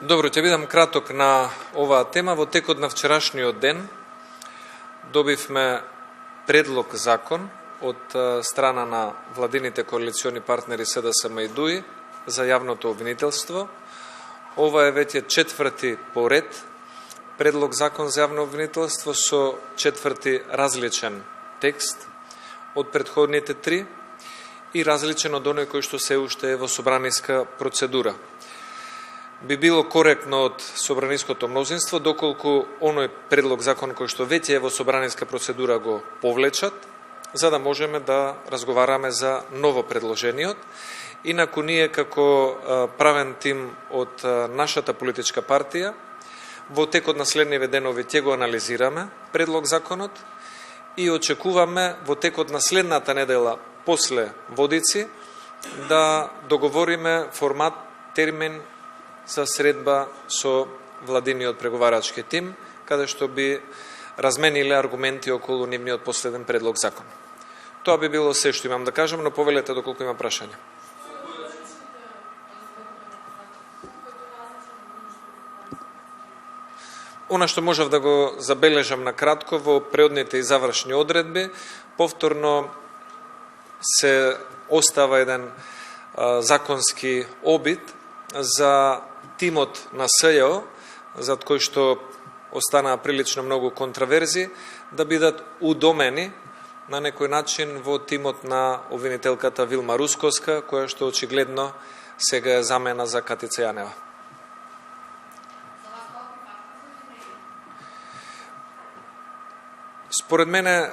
Добро, ќе бидам краток на оваа тема. Во текот на вчерашниот ден добивме предлог закон од страна на владините коалициони партнери СДСМ и ДУИ за јавното обвинителство. Ова е веќе четврти по ред предлог закон за јавно обвинителство со четврти различен текст од претходните три и различен од оној кој што се уште е во собраниска процедура. Би било коректно од собраниското мнозинство, доколку оној предлог закон кој што веќе е во собраниска процедура го повлечат, за да можеме да разговараме за ново предложениот. Инаку ние како правен тим од нашата политичка партија, во текот на следниве денови ќе го анализираме предлог законот и очекуваме во текот на следната недела после Водици да договориме формат, термин за средба со владиниот преговарачки тим, каде што би размениле аргументи околу нивниот последен предлог закон. Тоа би било се што имам да кажам, но повелете доколку има прашања. Она што можев да го забележам на кратко во преодните и завршни одредби, повторно се остава еден законски обид за тимот на СЈО, зад кој што останаа прилично многу контраверзи, да бидат удомени на некој начин во тимот на обвинителката Вилма Русковска, која што очигледно сега е замена за Катица Јанева. Според мене,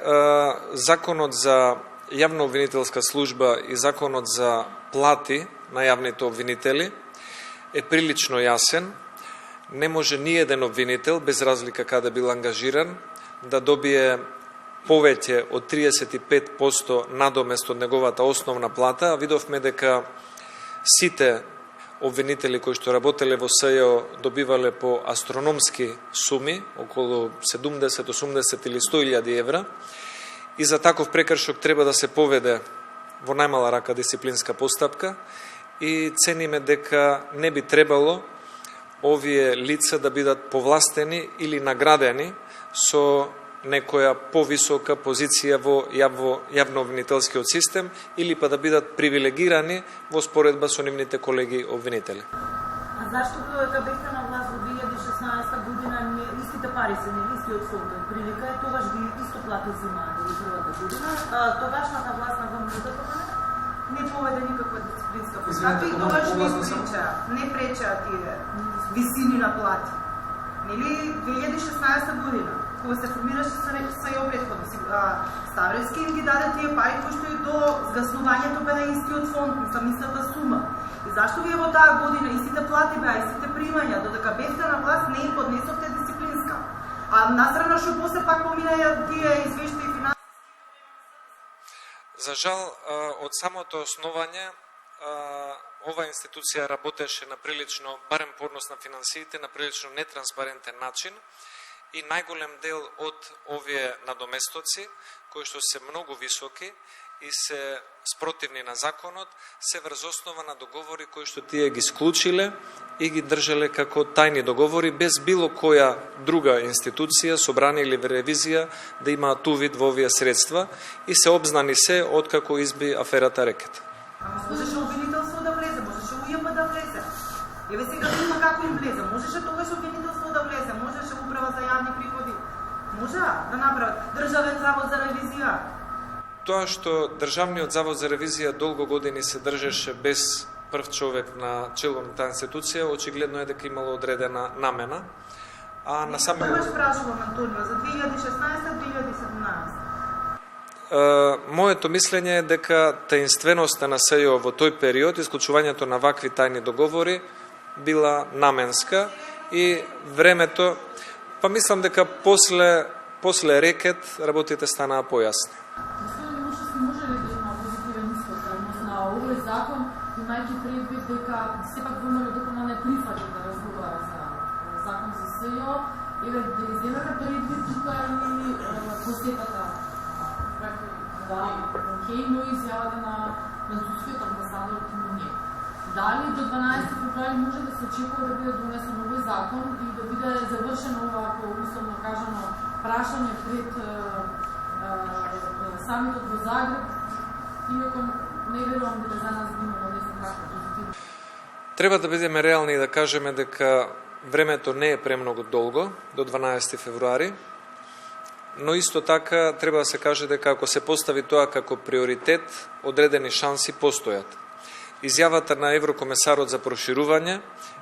законот за јавна обвинителска служба и законот за плати на јавните обвинители е прилично јасен. Не може ни еден обвинител, без разлика каде бил ангажиран, да добие повеќе од 35% надомест од неговата основна плата. Видовме дека сите обвинители кои што работеле во СЈО добивале по астрономски суми, околу 70, 80 или 100.000 евра, и за таков прекршок треба да се поведе во најмала рака дисциплинска постапка, и цениме дека не би требало овие лица да бидат повластени или наградени со некоја повисока позиција во јавно-обвинителскиот систем или па да бидат привилегирани во споредба со нивните колеги обвинители. А зашто кога бевте на власт во 2016 година истите пари се не истиот фонд? Прилика е тогаш ги исто плати земаат во првата година. Тогашната власт на ВМРО не поведе никаква дисциплинска постапка и тогаш не пречеа тие висини на плати. Нели 2016 година, кога се формираше СЈО претходно, Ставревски им ги даде тие пари кои што и до згаснувањето беа истиот фонд, мислам истата сума. И зашто вие во таа година истите плати беа, истите примања, додека бевте на власт не им поднесовте дисциплинска. А настрана што после пак поминаја тие извештаи финансови. За жал, од самото основање, ова институција работеше на прилично, барем по однос на финансиите, на прилично нетранспарентен начин и најголем дел од овие надоместоци, кои што се многу високи и се спротивни на законот, се врз основа на договори кои што тие ги склучиле и ги држале како тајни договори, без било која друга институција, собрание или ревизија да имаат увид во овие средства и се обзнани се откако изби аферата Рекет. Можеше обвинителство да влезе, можеше УЈП да влезе. Еве сега има како им влезе, можеше тогаш обвинителство да влезе, можеше управа за јавни приходи. Можеа да направат Државен завод за ревизија. Тоа што Државниот завод за ревизија долго години се држеше без прв човек на чело на таа институција, очигледно е дека имало одредена намена. А на самиот Тогаш прашувам, Антонио, за 2016-2017. Моето мислење е дека таинственоста на СЈО во тој период, исклучувањето на вакви тајни договори, била наменска и времето, па мислам дека после Рекет работите станаа појасни. Може ли да има позитивен исход на овој закон, имајќи предвид дека сепак ВМРО ДПМН не прифати да разговара за закон за СЈО, еве да иземеме предвид тука и посетата да Хејно изјавата на турскиот амбасадор Тимонје. Дали до 12 февруари може да се очекува да биде донесен овој закон и да биде завршено ова, ако условно кажано, прашање пред самитот во Загреб, иако не верувам дека за нас имало не знам како позитивно. Треба да бидеме реални и да кажеме дека времето не е премногу долго, до 12 февруари, но исто така треба да се каже дека ако се постави тоа како приоритет, одредени шанси постојат. Изјавата на еврокомесарот за проширување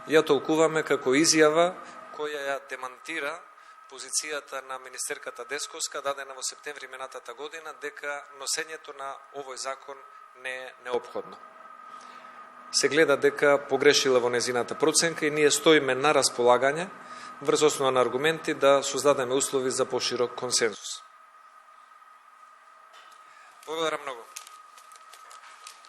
ја толкуваме како изјава која ја демантира позицијата на министерката Десковска дадена во септември минатата година дека носењето на овој закон не е неопходно. Се гледа дека погрешила во незината проценка и ние стоиме на располагање врз основа на аргументи да создадеме услови за поширок консензус.